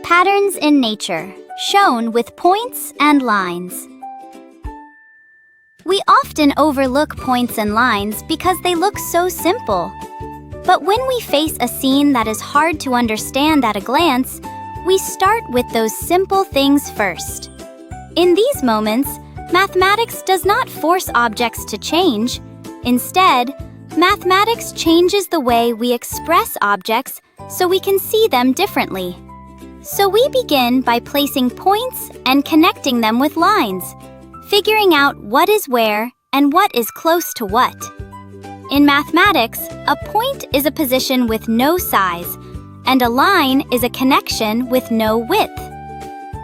Patterns in nature, shown with points and lines. We often overlook points and lines because they look so simple. But when we face a scene that is hard to understand at a glance, we start with those simple things first. In these moments, mathematics does not force objects to change. Instead, mathematics changes the way we express objects so we can see them differently. So we begin by placing points and connecting them with lines, figuring out what is where and what is close to what. In mathematics, a point is a position with no size, and a line is a connection with no width.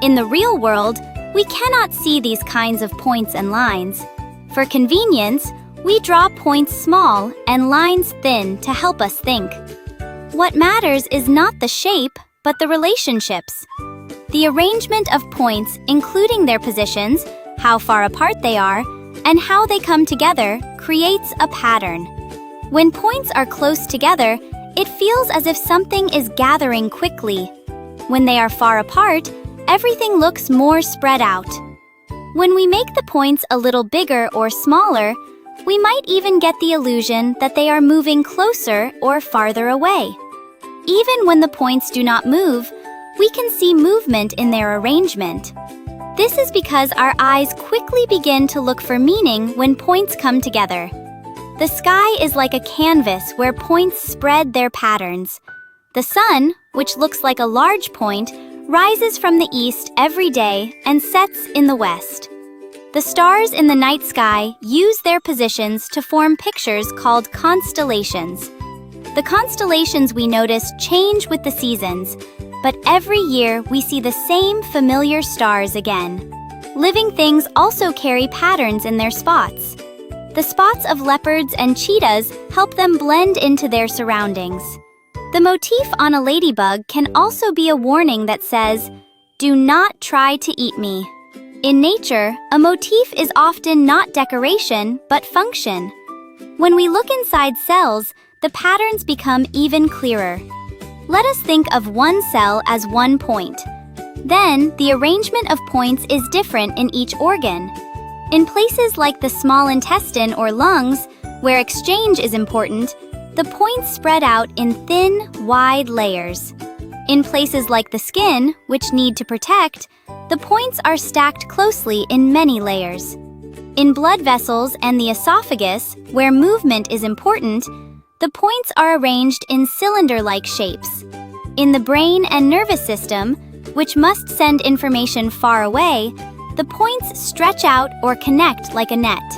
In the real world, we cannot see these kinds of points and lines. For convenience, we draw points small and lines thin to help us think. What matters is not the shape, but the relationships. The arrangement of points, including their positions, how far apart they are, and how they come together, creates a pattern. When points are close together, it feels as if something is gathering quickly. When they are far apart, everything looks more spread out. When we make the points a little bigger or smaller, we might even get the illusion that they are moving closer or farther away. Even when the points do not move, we can see movement in their arrangement. This is because our eyes quickly begin to look for meaning when points come together. The sky is like a canvas where points spread their patterns. The sun, which looks like a large point, rises from the east every day and sets in the west. The stars in the night sky use their positions to form pictures called constellations. The constellations we notice change with the seasons, but every year we see the same familiar stars again. Living things also carry patterns in their spots. The spots of leopards and cheetahs help them blend into their surroundings. The motif on a ladybug can also be a warning that says, "Do not try to eat me." In nature, a motif is often not decoration, but function. When we look inside cells, the patterns become even clearer. Let us think of one cell as one point. Then, the arrangement of points is different in each organ. In places like the small intestine or lungs, where exchange is important, the points spread out in thin, wide layers. In places like the skin, which need to protect, the points are stacked closely in many layers. In blood vessels and the esophagus, where movement is important, the points are arranged in cylinder-like shapes. In the brain and nervous system, which must send information far away, the points stretch out or connect like a net.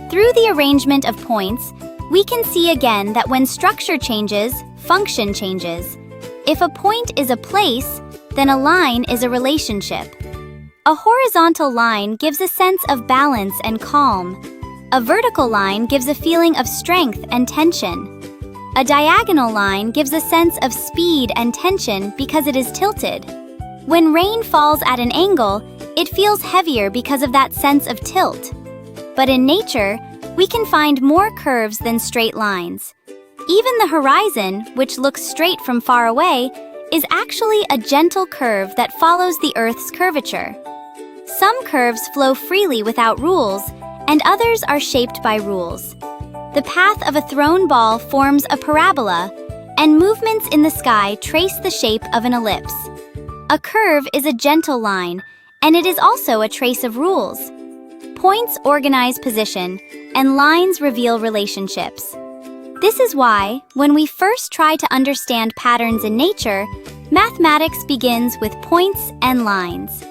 Through the arrangement of points, we can see again that when structure changes, function changes. If a point is a place, then a line is a relationship. A horizontal line gives a sense of balance and calm. A vertical line gives a feeling of strength and tension. A diagonal line gives a sense of speed and tension because it is tilted. When rain falls at an angle, it feels heavier because of that sense of tilt. But in nature, we can find more curves than straight lines. Even the horizon, which looks straight from far away, is actually a gentle curve that follows the Earth's curvature. Some curves flow freely without rules, and others are shaped by rules. The path of a thrown ball forms a parabola, and movements in the sky trace the shape of an ellipse. A curve is a gentle line, and it is also a trace of rules. Points organize position, and lines reveal relationships. This is why, when we first try to understand patterns in nature, mathematics begins with points and lines.